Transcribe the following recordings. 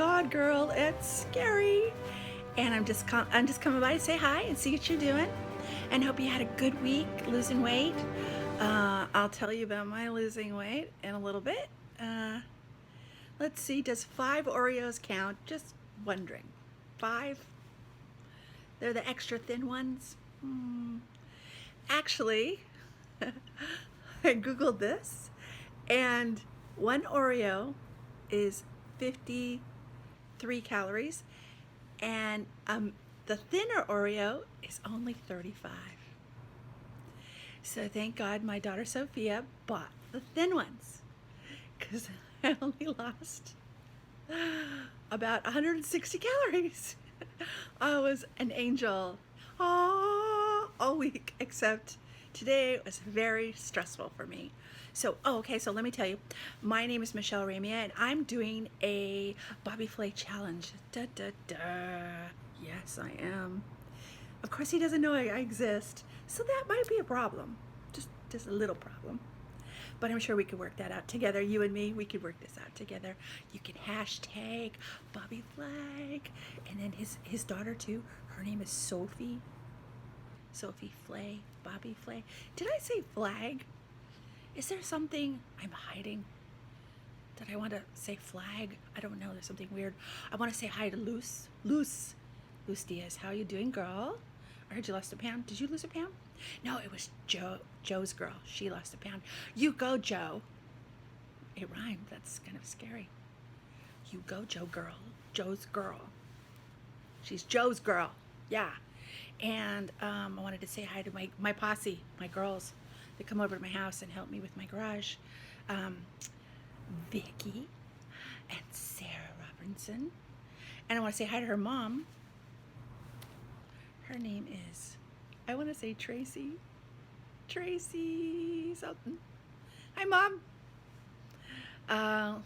Godgirl. It's scary, and I'm just coming by to say hi and see what you're doing, and hope you had a good week losing weight. I'll tell you about my losing weight in a little bit. Let's see. Does 5 Oreos count? Just wondering. 5. They're the extra thin ones. Actually, I googled this, and 1 Oreo is 53 calories, and the thinner Oreo is only 35. So thank God my daughter Sophia bought the thin ones, because I only lost about 160 calories. I was an angel all week, except today was very stressful for me. So, okay, so let me tell you, my name is Michele Ramia, and I'm doing a Bobby Flay challenge. Da, da, da. Yes, I am. Of course, he doesn't know I exist, so that might be a problem, just a little problem. But I'm sure we could work that out together. You and me, we could work this out together. You can hashtag Bobby Flay, and then his daughter too. Her name is Sophie Flay, Bobby Flay. Did I say flag? Is there something I'm hiding? Did I want to say flag? I don't know. There's something weird. I want to say hi to Luce Diaz. How you doing, girl? I heard you lost a pound. Did you lose a pound? No, it was Joe's girl. She lost a pound. You go, Joe. It rhymed. That's kind of scary. You go, Joe girl. Joe's girl. She's Joe's girl. Yeah. And I wanted to say hi to my posse, my girls. They come over to my house and help me with my garage. Vicky and Sarah Robinson. And I want to say hi to her mom. Her name is, I want to say Tracy something. Hi, Mom. What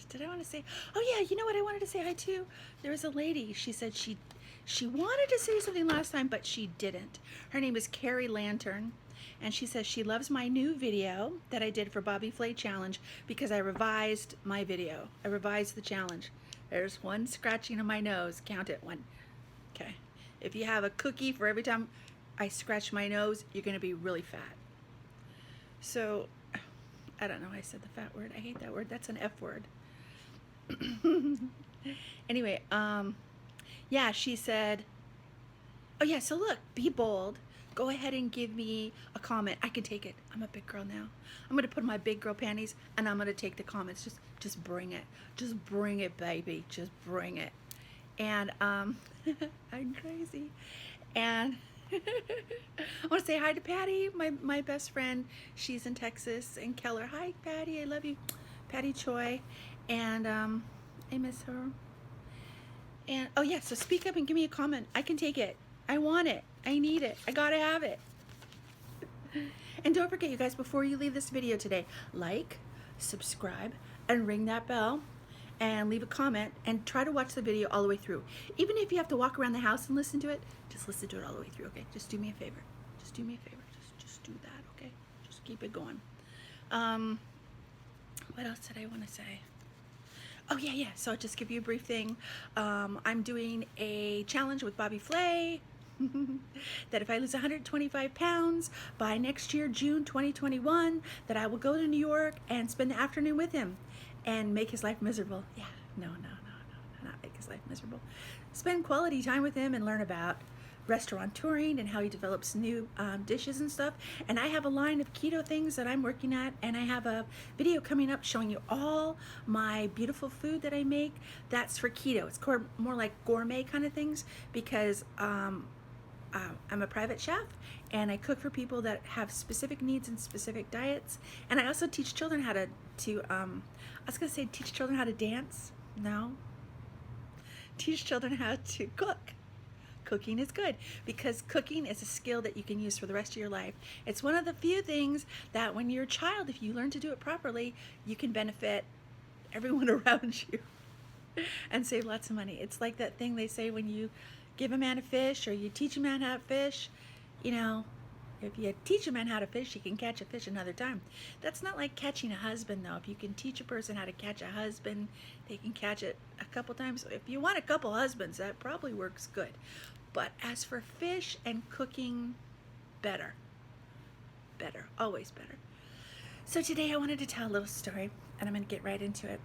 did I want to say? Oh yeah, you know what I wanted to say hi to? There was a lady. She said she wanted to say something last time, but she didn't. Her name is Carrie Lantern, and she says she loves my new video that I did for Bobby Flay Challenge because I revised my video. I revised the challenge. There's one scratching on my nose. Count it. 1. Okay. If you have a cookie for every time I scratch my nose, you're going to be really fat. So, I don't know. I said the fat word. I hate that word. That's an F word. Anyway, yeah, she said, oh yeah, so look, be bold. Go ahead and give me a comment. I can take it. I'm a big girl now. I'm going to put on my big girl panties, and I'm going to take the comments. Just bring it. Just bring it, baby. Just bring it. And I'm crazy. And I want to say hi to Patty, my best friend. She's in Texas, and Keller. Hi, Patty. I love you. Patty Choi. And I miss her. And oh yeah, so speak up and give me a comment. I can take it. I want it. I need it. I gotta have it. And don't forget, you guys, before you leave this video today, like, subscribe, and ring that bell, and leave a comment, and try to watch the video all the way through. Even if you have to walk around the house and listen to it, just listen to it all the way through, okay? Just do me a favor. Just do me a favor. Just do that, okay? Just keep it going. What else did I want to say? Oh yeah, so I'll just give you a brief thing. I'm doing a challenge with Bobby Flay that if I lose 125 pounds by next year, June 2021, that I will go to New York and spend the afternoon with him and make his life miserable. Yeah, no, not make his life miserable. Spend quality time with him and learn about restaurant touring and how he develops new dishes and stuff. And I have a line of keto things that I'm working at, and I have a video coming up showing you all my beautiful food that I make that's for keto. It's more like gourmet kind of things, because I'm a private chef, and I cook for people that have specific needs and specific diets. And I also teach children how to I was gonna say teach children how to dance. No, teach children how to cook. Cooking is good, because cooking is a skill that you can use for the rest of your life. It's one of the few things that when you're a child, if you learn to do it properly, you can benefit everyone around you and save lots of money. It's like that thing they say when you give a man a fish or you teach a man how to fish, you know, If you teach a man how to fish, he can catch a fish another time. That's not like catching a husband, though. If you can teach a person how to catch a husband, they can catch it a couple times. If you want a couple husbands, that probably works good. But as for fish and cooking, better. Better. Always better. So today I wanted to tell a little story, and I'm going to get right into it.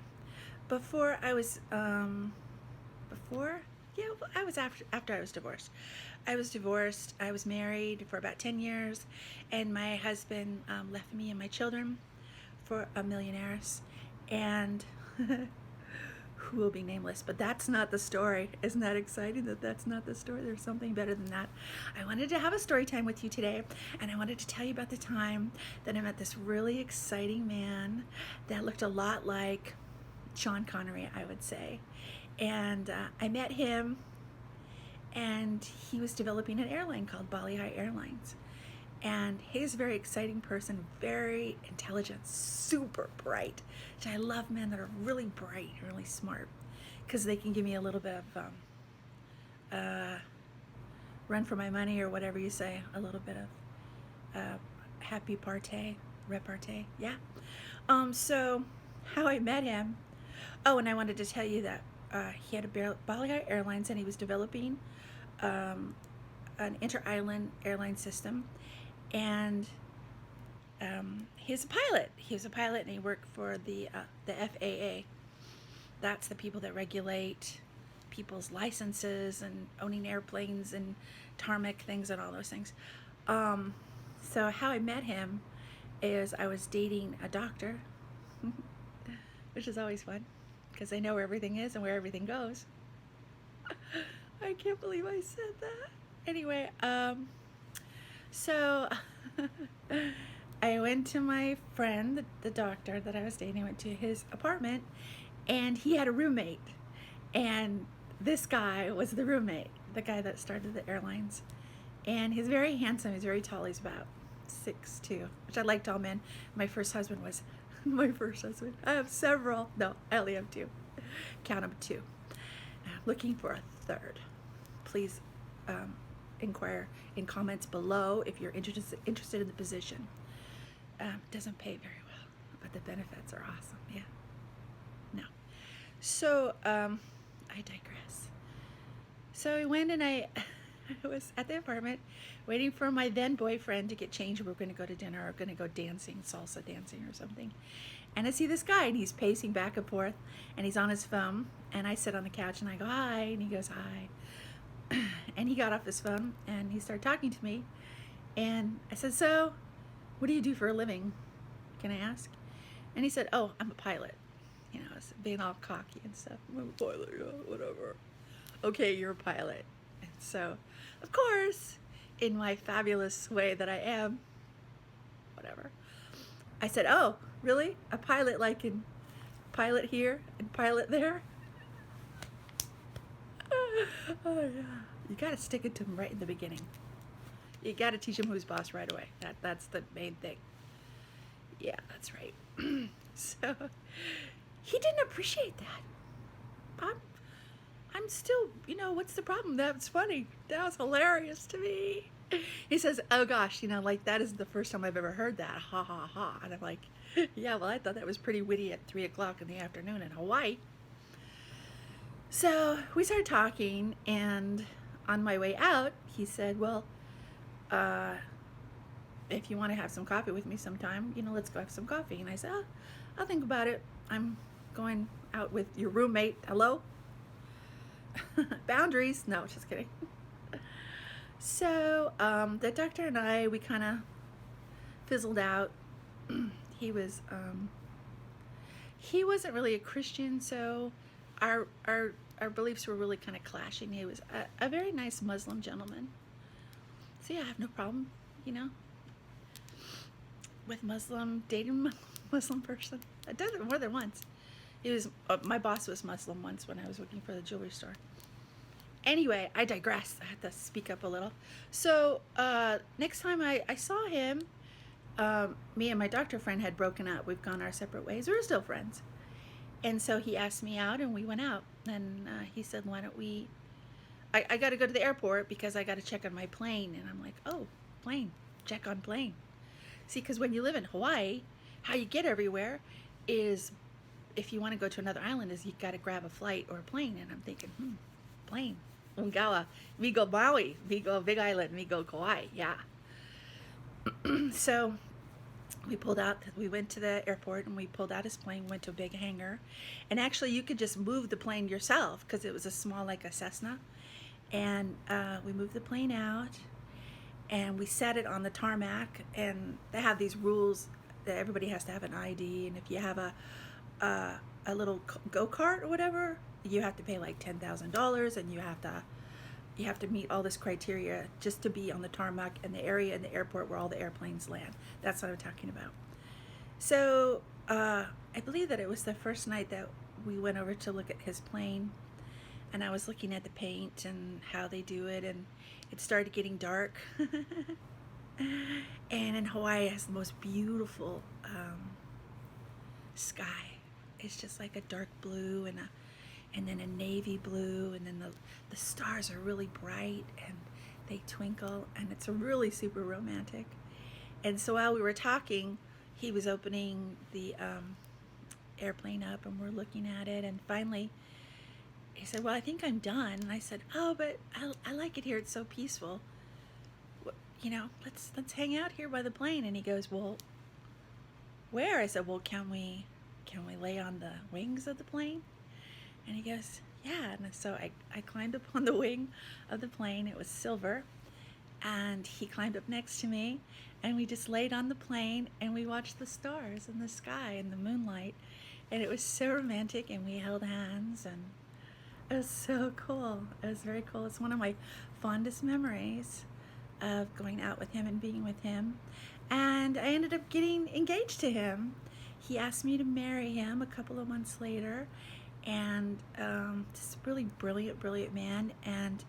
Before I was, after I was divorced. I was divorced. I was married for about 10 years, and my husband left me and my children for a millionaire's, and who will be nameless. But that's not the story. Isn't that exciting that that's not the story? There's something better than that. I wanted to have a story time with you today, and I wanted to tell you about the time that I met this really exciting man that looked a lot like Sean Connery, I would say. And I met him, and he was developing an airline called Bali Airlines. And he's a very exciting person, very intelligent, super bright. I love men that are really bright, really smart, because they can give me a little bit of run for my money, or whatever you say, a little bit of happy repartee, yeah. So how I met him, and I wanted to tell you that he had a Bali Airlines, and he was developing an inter-island airline system, and he's a pilot. He was a pilot, and he worked for the FAA. That's the people that regulate people's licenses and owning airplanes and tarmac things and all those things. So how I met him is I was dating a doctor, which is always fun, because I know where everything is and where everything goes. I can't believe I said that. Anyway, so I went to my friend, the doctor that I was dating. I went to his apartment, and he had a roommate. And this guy was the roommate, the guy that started the airlines. And he's very handsome. He's very tall. He's about 6'2", which I like tall men. My first husband was my first husband. I have several. No, I only have 2. Count them 2. I'm looking for a third. Please inquire in comments below if you're interested in the position. It doesn't pay very well, but the benefits are awesome. Yeah. No. So I digress. So I went, and I was at the apartment waiting for my then boyfriend to get changed. We were going to go to dinner, or going to go dancing, salsa dancing or something. And I see this guy, and he's pacing back and forth, and he's on his phone. And I sit on the couch, and I go, hi, and he goes, hi. And he got off his phone, and he started talking to me. And I said, so what do you do for a living? Can I ask? And he said, oh, I'm a pilot. You know, I was being all cocky and stuff. I'm a pilot, yeah, whatever. Okay, you're a pilot. And so, of course, in my fabulous way that I am, whatever, I said, oh, really? A pilot, like in pilot here and pilot there? Oh, yeah. You got to stick it to him right in the beginning. You got to teach him who's boss right away. That's the main thing. Yeah, that's right. So he didn't appreciate that. I'm still, what's the problem? That's funny. That was hilarious to me. He says, oh gosh, like that is the first time I've ever heard that. Ha ha ha. And I'm like, yeah, well, I thought that was pretty witty at 3 o'clock in the afternoon in Hawaii. So we started talking, and on my way out, he said, well, if you want to have some coffee with me sometime, let's go have some coffee. And I said, oh, I'll think about it. I'm going out with your roommate. Hello? Boundaries? No, just kidding. So the doctor and I, we kind of fizzled out. He wasn't really a Christian, so our beliefs were really kind of clashing. He was a very nice Muslim gentleman. So yeah, I have no problem, with dating a Muslim person. I've done it more than once. My boss was Muslim once when I was working for the jewelry store. Anyway, I digress. I had to speak up a little. So next time I saw him, me and my doctor friend had broken up. We've gone our separate ways. We're still friends. And so he asked me out, and we went out. And he said, why don't we... I got to go to the airport because I got to check on my plane. And I'm like, oh, plane. check on plane. See, because when you live in Hawaii, how you get everywhere is, if you want to go to another island, is you got to grab a flight or a plane. And I'm thinking, plane. Ungawa, we go Maui, we go Big Island, we go Kauai. Yeah. So we pulled out, we went to the airport and we pulled out his plane, went to a big hangar. And actually you could just move the plane yourself because it was a small, like a Cessna. And we moved the plane out and we set it on the tarmac. And they have these rules that everybody has to have an ID. And if you have a little go-kart or whatever, you have to pay like $10,000 and you have to meet all this criteria just to be on the tarmac and the area in the airport where all the airplanes land. That's what I'm talking about. So I believe that it was the first night that we went over to look at his plane, and I was looking at the paint and how they do it, and it started getting dark. And in Hawaii, it has the most beautiful sky. It's just like a dark blue and then a navy blue, and then the stars are really bright and they twinkle, and it's really super romantic. And so while we were talking, he was opening the airplane up and we're looking at it, and finally he said, well, I think I'm done. And I said, oh, but I like it here, it's so peaceful. You know, let's hang out here by the plane. And he goes, well, where? I said, well, can we lay on the wings of the plane? And he goes, yeah. And so I climbed up on the wing of the plane. It was silver. And he climbed up next to me, and we just laid on the plane and we watched the stars in the sky and the moonlight. And it was so romantic, and we held hands, and it was so cool. It was very cool. It's one of my fondest memories of going out with him and being with him. And I ended up getting engaged to him. He asked me to marry him a couple of months later, and just really brilliant man. And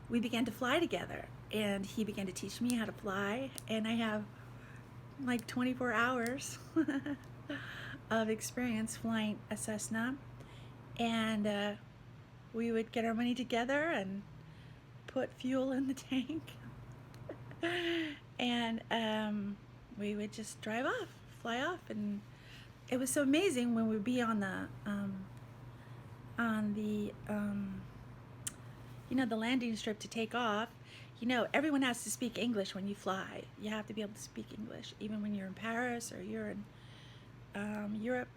we began to fly together, and he began to teach me how to fly, and I have like 24 hours of experience flying a Cessna. And we would get our money together and put fuel in the tank and we would just drive off, fly off. And it was so amazing when we'd be on the you know, the landing strip to take off. You know, everyone has to speak English when you fly. You have to be able to speak English, even when you're in Paris or you're in Europe.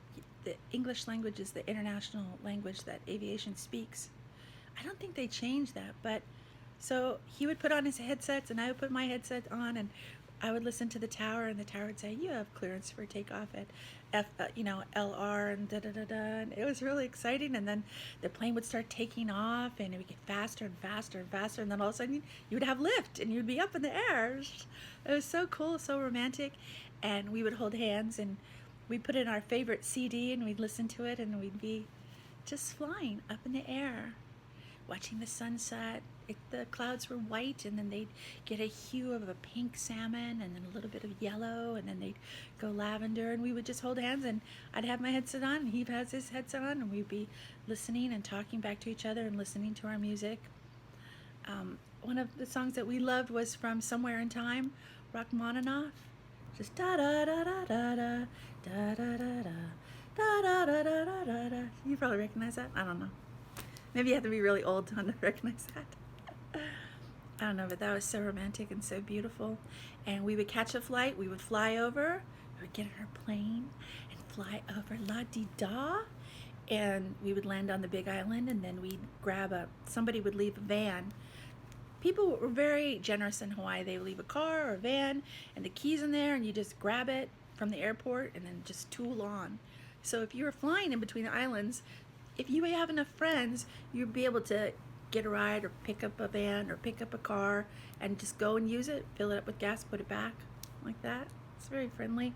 The English language is the international language that aviation speaks. I don't think they changed that, but so he would put on his headsets and I would put my headset on, and I would listen to the tower, and the tower would say, you have clearance for takeoff at LR and da-da-da-da. And it was really exciting. And then the plane would start taking off, and it would get faster and faster and faster. And then all of a sudden you would have lift and you'd be up in the air. It was so cool, so romantic. And we would hold hands, and we put in our favorite CD, and we'd listen to it, and we'd be just flying up in the air, watching the sunset. The clouds were white, and then they'd get a hue of a pink salmon, and then a little bit of yellow, and then they'd go lavender, and we would just hold hands, and I'd have my headset on, and he has his headset on, and we'd be listening and talking back to each other and listening to our music. One of the songs that we loved was from Somewhere in Time, Rachmaninoff. Just da da da da da da da da da da da da da da da. You probably recognize that. I don't know. Maybe you have to be really old to recognize that. I don't know, but that was so romantic and so beautiful. And we would catch a flight, we would fly over, we would get in our plane and fly over La-di-da, and we would land on the Big Island, and then we'd grab somebody would leave a van. People were very generous in Hawaii. They would leave a car or a van and the keys in there, and you just grab it from the airport and then just tool on. So if you were flying in between the islands, if you have enough friends, you'd be able to get a ride or pick up a van or pick up a car and just go and use it, fill it up with gas, put it back like that. It's very friendly.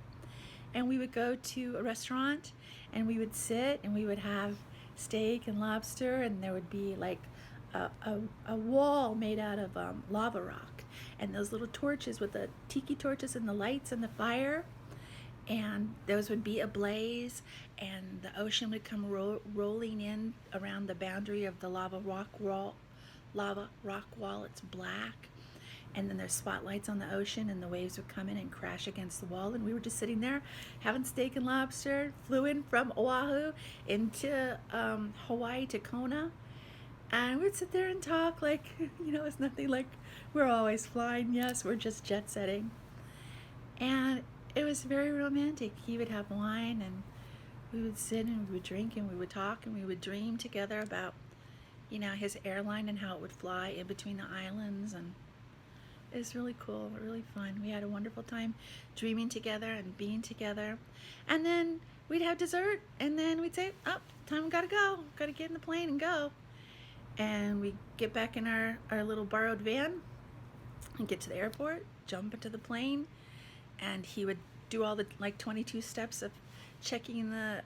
And we would go to a restaurant, and we would sit and we would have steak and lobster, and there would be like a wall made out of lava rock, and those little torches with the tiki torches and the lights and the fire, and those would be ablaze, and the ocean would come rolling in around the boundary of the lava rock wall. It's black, and then there's spotlights on the ocean, and the waves would come in and crash against the wall, and we were just sitting there having steak and lobster. Flew in from Oahu into Hawaii to Kona, and we'd sit there and talk like, it's nothing like we're always flying. Yes, we're just jet setting. And it was very romantic. He would have wine, and we would sit and we would drink and we would talk and we would dream together about, his airline and how it would fly in between the islands. And it was really cool, really fun. We had a wonderful time dreaming together and being together. And then we'd have dessert, and then we'd say, oh, time, gotta go. Gotta get in the plane and go. And we get back in our little borrowed van and get to the airport, jump into the plane, and he would do all the 22 steps of checking the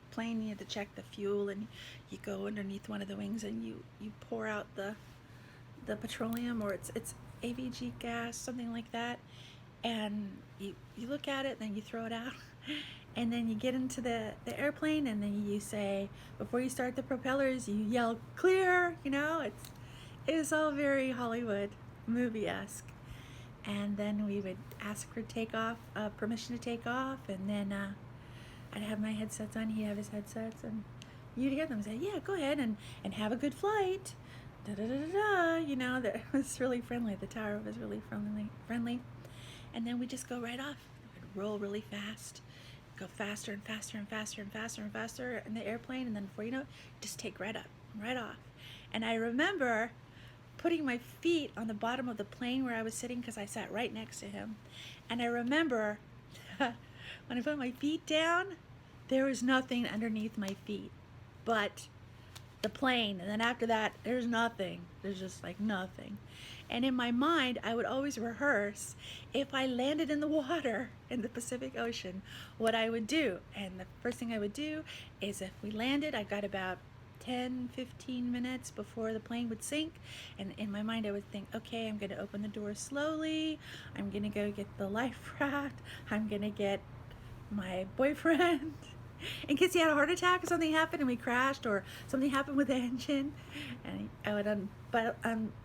plane. You had to check the fuel, and you go underneath one of the wings and you pour out the petroleum, or it's AVG gas, something like that, and you look at it, then you throw it out. And then you get into the airplane, and then you say, before you start the propellers, you yell, clear, it's all very Hollywood movie-esque. And then we would ask for takeoff, permission to take off, and then I'd have my headsets on, he'd have his headsets, and you'd hear them say, yeah, go ahead and have a good flight. Da-da-da-da-da, that was really friendly. The tower was really friendly. And then we just go right off. We'd roll really fast. Go faster and faster and faster and faster and faster in the airplane, and then before you know it, just take right off. And I remember putting my feet on the bottom of the plane where I was sitting, because I sat right next to him. And I remember when I put my feet down, there was nothing underneath my feet but the plane. And then after that, there's nothing. There's just nothing. And in my mind, I would always rehearse, if I landed in the water in the Pacific Ocean, what I would do. And the first thing I would do is, if we landed, I got about 10-15 minutes before the plane would sink, and in my mind I would think, okay, I'm going to open the door slowly, I'm going to go get the life raft, I'm going to get my boyfriend in case he had a heart attack or something happened and we crashed, or something happened with the engine, and I would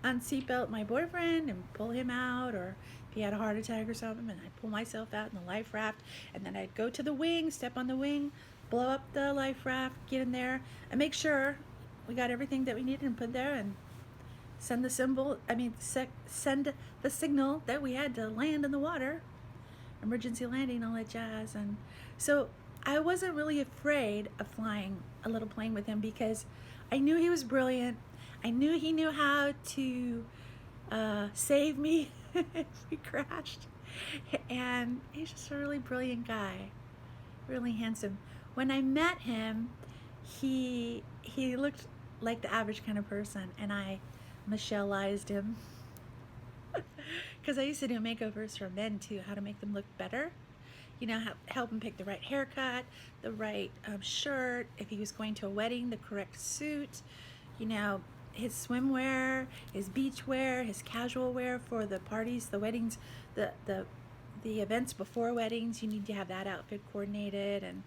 unseatbelt my boyfriend and pull him out, or if he had a heart attack or something, and I'd pull myself out in the life raft, and then I'd go to the wing, step on the wing, blow up the life raft, get in there, and make sure we got everything that we needed and put there, and send the send the signal that we had to land in the water, emergency landing, all that jazz. And so I wasn't really afraid of flying a little plane with him, because I knew he was brilliant. I knew he knew how to save me if we crashed, and he's just a really brilliant guy, really handsome. When I met him, he looked like the average kind of person, and I Michelleized him because I used to do makeovers for men too, how to make them look better. Help him pick the right haircut, the right shirt, if he was going to a wedding, the correct suit, his swimwear, his beach wear, his casual wear for the parties, the weddings, the events before weddings. You need to have that outfit coordinated, and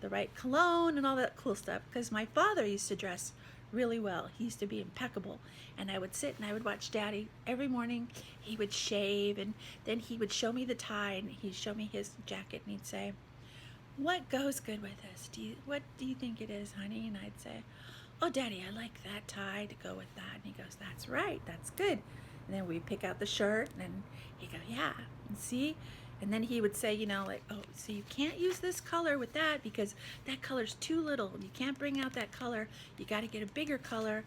the right cologne and all that cool stuff, because my father used to dress really well. He used to be impeccable, and I would sit and I would watch Daddy every morning. He would shave, and then he would show me the tie, and he'd show me his jacket, and he'd say, what goes good with this? What do you think it is, honey? And I'd say, oh, Daddy, I like that tie to go with that. And he goes, that's right, that's good. And then we'd pick out the shirt, and he'd go, yeah, and see? And then he would say, oh, so you can't use this color with that because that color's too little. You can't bring out that color. You got to get a bigger color,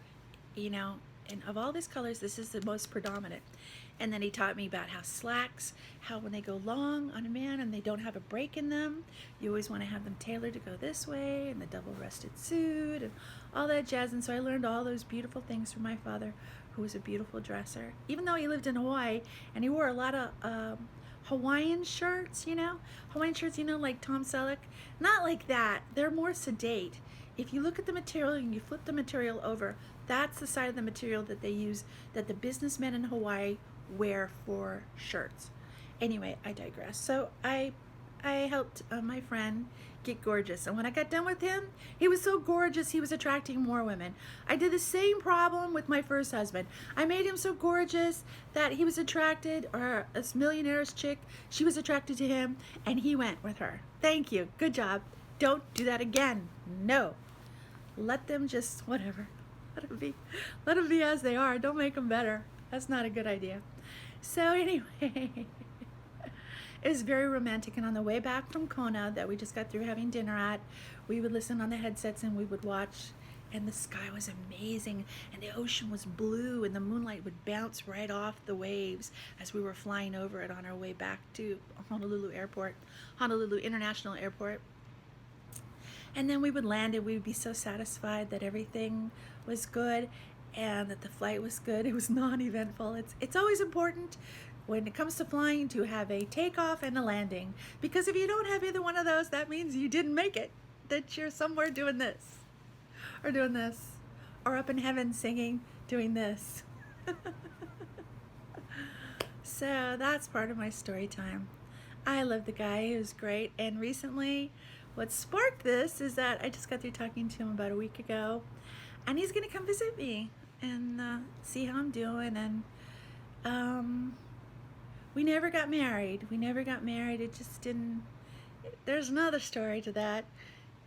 and of all these colors, this is the most predominant. And then he taught me about how slacks, how when they go long on a man and they don't have a break in them, you always want to have them tailored to go this way, and the double-breasted suit and all that jazz. And so I learned all those beautiful things from my father, who was a beautiful dresser. Even though he lived in Hawaii and he wore a lot of Hawaiian shirts, Hawaiian shirts, like Tom Selleck. Not like that. They're more sedate. If you look at the material and you flip the material over, that's the side of the material that they use, that the businessmen in Hawaii wear for shirts. Anyway, I digress. So I I helped my friend get gorgeous, and when I got done with him, he was so gorgeous he was attracting more women. I did the same problem with my first husband. I made him so gorgeous that he was attracted, or a millionaire's chick, she was attracted to him, and he went with her. Thank you. Good job. Don't do that again. No. Let them just, whatever. Let them be as they are. Don't make them better. That's not a good idea. So anyway, it was very romantic, and on the way back from Kona that we just got through having dinner at, we would listen on the headsets and we would watch, and the sky was amazing, and the ocean was blue, and the moonlight would bounce right off the waves as we were flying over it on our way back to Honolulu International Airport. And then we would land and we would be so satisfied that everything was good and that the flight was good. It was non-eventful. It's always important when it comes to flying to have a takeoff and a landing, because if you don't have either one of those, that means you didn't make it, that you're somewhere doing this or doing this, or up in heaven singing, doing this. So that's part of my story time. I love the guy. He was great. And recently, what sparked this is that I just got through talking to him about a week ago, and he's going to come visit me and see how I'm doing. And we never got married. It just didn't. There's another story to that,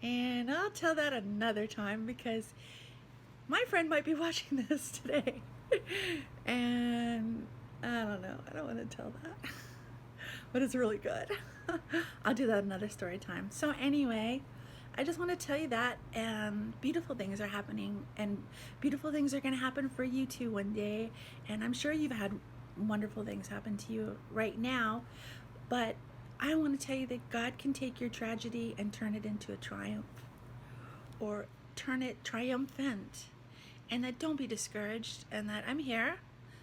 and I'll tell that another time, because my friend might be watching this today. And I don't know. I don't want to tell that. But it's really good. I'll do that another story time. So anyway, I just want to tell you that beautiful things are happening, and beautiful things are going to happen for you too one day. And I'm sure you've had wonderful things happen to you right now, but I want to tell you that God can take your tragedy and turn it into a triumph, or turn it triumphant, and that don't be discouraged, and that I'm here.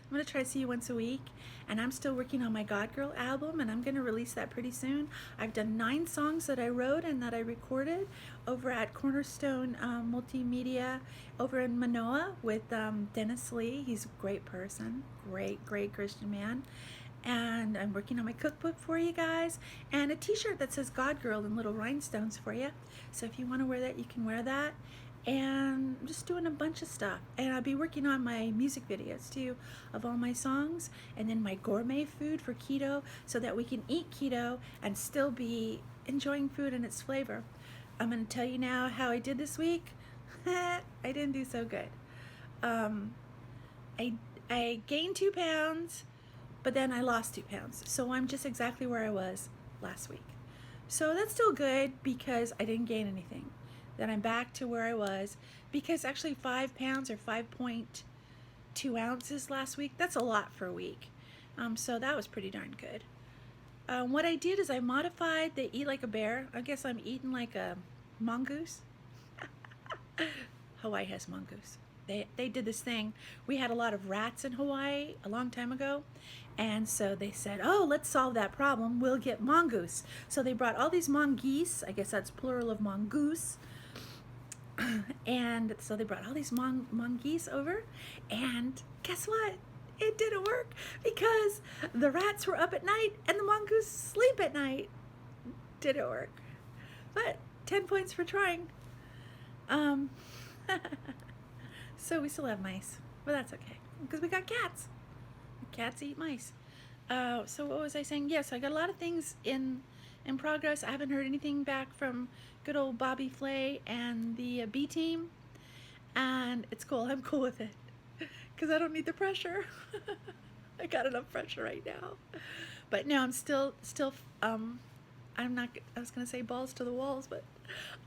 I'm going to try to see you once a week, and I'm still working on my Godgirl album, and I'm going to release that pretty soon. I've done 9 songs that I wrote and that I recorded over at Cornerstone Multimedia over in Manoa with Dennis Lee. He's a great person, great Christian man. And I'm working on my cookbook for you guys, and a t-shirt that says Godgirl in little rhinestones for you. So if you want to wear that, you can wear that. And I'm just doing a bunch of stuff, and I'll be working on my music videos too of all my songs, and then my gourmet food for keto, so that we can eat keto and still be enjoying food and its flavor. I'm going to tell you now how I did this week. I didn't do so good. I gained 2 pounds, but then I lost 2 pounds, so I'm just exactly where I was last week. So that's still good, because I didn't gain anything. Then I'm back to where I was, because actually 5 pounds or 5.2 ounces last week, that's a lot for a week. So that was pretty darn good. What I did is I modified the eat like a bear. I guess I'm eating like a mongoose. Hawaii has mongoose. They did this thing. We had a lot of rats in Hawaii a long time ago, and so they said, oh, let's solve that problem. We'll get mongoose. So they brought all these mongoose, I guess that's plural of mongoose, and so they brought all these mongoose over, and guess what? It didn't work, because the rats were up at night and the mongoose sleep at night. Didn't work. But 10 points for trying. So we still have mice, but that's okay, because we got cats. Cats eat mice. So what was I saying? Yes, I got a lot of things in progress. I haven't heard anything back from good old Bobby Flay and the B team, and it's cool. I'm cool with it, because I don't need the pressure. I got enough pressure right now. But no, I'm still I'm not, I was gonna say balls to the walls, but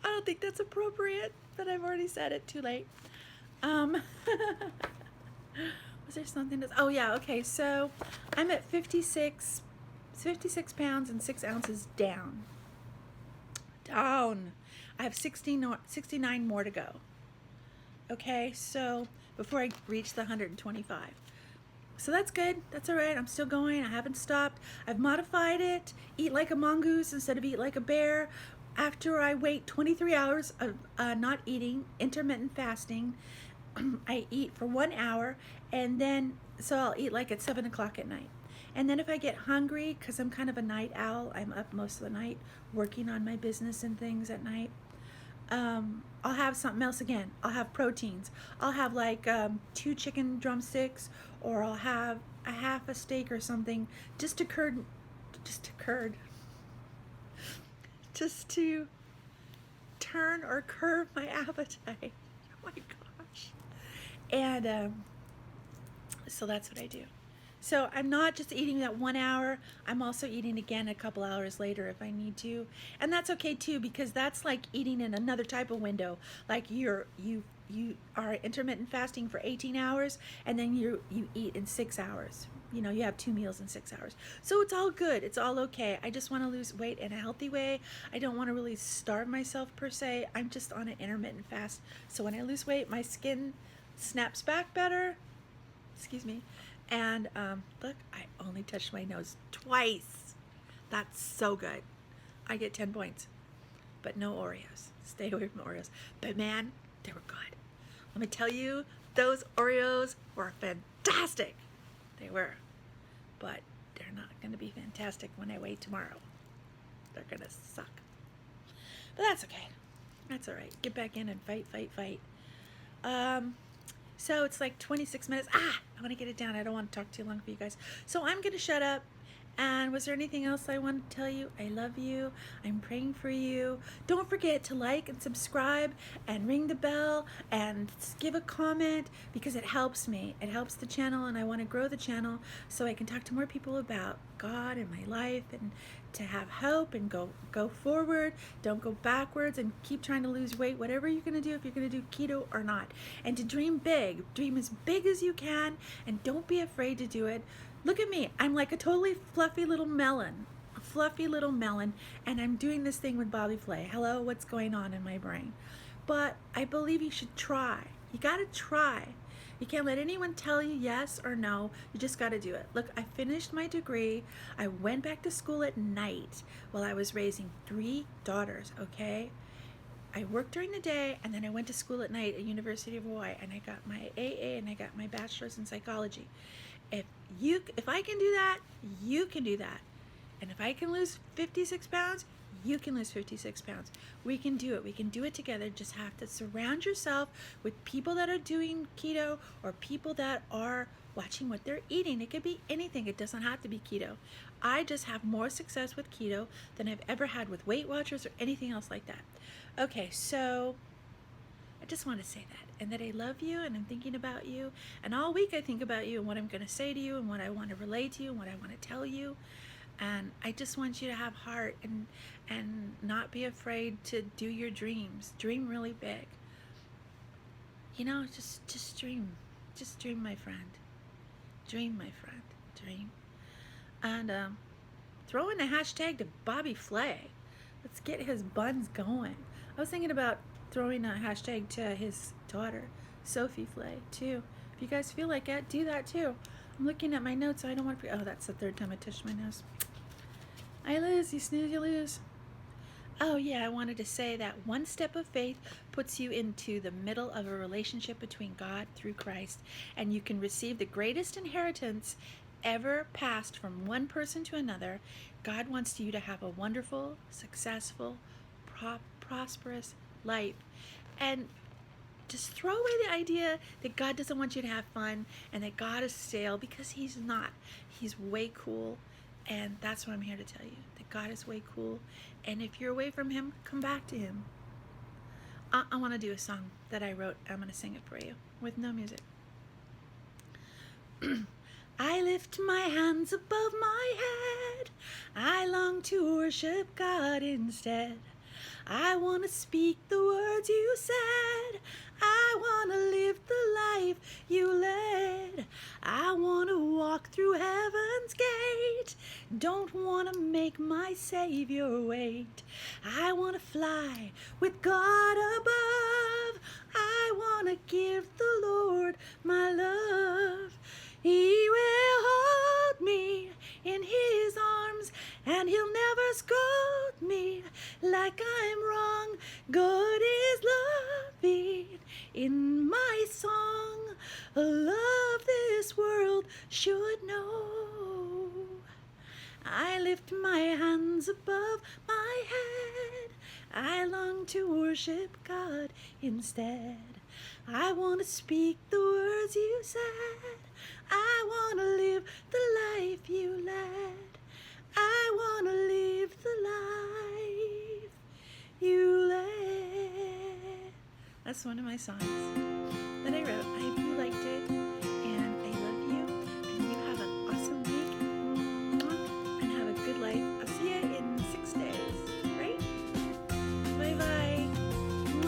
I don't think that's appropriate, but I've already said it. Too late. Was there something else? Oh yeah, okay, so I'm at 56 pounds and 6 ounces down. I have 69 more to go. Okay, so before I reach the 125. So that's good. That's all right. I'm still going. I haven't stopped. I've modified it. Eat like a mongoose instead of eat like a bear. After I wait 23 hours of not eating, intermittent fasting, I eat for 1 hour, and then, so I'll eat like at 7 o'clock at night. And then if I get hungry, because I'm kind of a night owl, I'm up most of the night working on my business and things at night. I'll have something else again. I'll have proteins. I'll have like 2 chicken drumsticks, or I'll have a half a steak or something, just to turn or curb my appetite. Oh my gosh. And so that's what I do. So I'm not just eating that 1 hour. I'm also eating again a couple hours later if I need to. And that's okay too, because that's like eating in another type of window. Like you are intermittent fasting for 18 hours, and then you eat in 6 hours. You know, you have 2 meals in 6 hours. So it's all good. It's all okay. I just want to lose weight in a healthy way. I don't want to really starve myself per se. I'm just on an intermittent fast. So when I lose weight, my skin snaps back better. Excuse me. And look, I only touched my nose twice. That's so good. I get 10 points. But no Oreos. Stay away from Oreos. But man, they were good. Let me tell you, those Oreos were fantastic. They were. But they're not going to be fantastic when I weigh tomorrow. They're going to suck. But that's okay. That's all right. Get back in and fight. So it's like 26 minutes. I want to get it down. I don't want to talk too long for you guys. So I'm going to shut up. And was there anything else I want to tell you? I love you. I'm praying for you. Don't forget to like and subscribe and ring the bell and give a comment, because it helps me. It helps the channel, and I want to grow the channel so I can talk to more people about God and my life, and to have hope and go forward. Don't go backwards, and keep trying to lose weight, whatever you're going to do, if you're going to do keto or not. And to dream big. Dream as big as you can, and don't be afraid to do it. Look at me. I'm like a totally fluffy little melon. A fluffy little melon. And I'm doing this thing with Bobby Flay. Hello, what's going on in my brain? But I believe you should try. You got to try. You can't let anyone tell you yes or no. You just got to do it. Look, I finished my degree. I went back to school at night while I was raising 3 daughters, okay? I worked during the day, and then I went to school at night at University of Hawaii, and I got my AA, and I got my bachelor's in psychology. If I can do that, you can do that. And if I can lose 56 pounds, you can lose 56 pounds. We can do it. We can do it together. Just have to surround yourself with people that are doing keto, or people that are watching what they're eating. It could be anything. It doesn't have to be keto. I just have more success with keto than I've ever had with Weight Watchers or anything else like that. Okay, so I just want to say that, and that I love you, and I'm thinking about you, and all week I think about you and what I'm going to say to you and what I want to relate to you and what I want to tell you. And I just want you to have heart and not be afraid to do your dreams. Dream really big. You know, just dream. Just dream, my friend. Dream, my friend. Dream. And throw in a hashtag to Bobby Flay. Let's get his buns going. I was thinking about throwing a hashtag to his daughter, Sophie Flay, too. If you guys feel like it, do that too. I'm looking at my notes, so I don't want to... Oh, that's the 3rd time I touched my nose. I lose. You snooze, you lose. Oh, yeah, I wanted to say that one step of faith puts you into the middle of a relationship between God through Christ, and you can receive the greatest inheritance ever passed from one person to another. God wants you to have a wonderful, successful, prosperous life. And just throw away the idea that God doesn't want you to have fun and that God is stale, because he's not. He's way cool, and that's what I'm here to tell you, that God is way cool. And if you're away from him, come back to him. I want to do a song that I wrote. I'm going to sing it for you with no music. I lift my hands above my head. I long to worship God instead. I want to speak the words you said. I want to live the life you led. I want to walk through heaven's gate. Don't want to make my Savior wait. I want to fly with God above. I want to give the Lord my love. He will hold me in his arms, and he'll never scold me like I'm wrong. God is loving in my song, a love this world should know. I lift my hands above my head. I long to worship God instead. I want to speak the words you said. I want to live the life you led. I want to live the life you led. That's one of my songs that I wrote. I hope you liked it, and I love you, and you have an awesome week, and have a good life. I'll see you in 6 days, right? Bye-bye.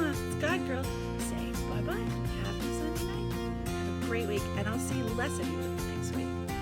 It's Godgirl saying bye-bye. Happy Sunday night. Have a great week, and I'll see less of you next week.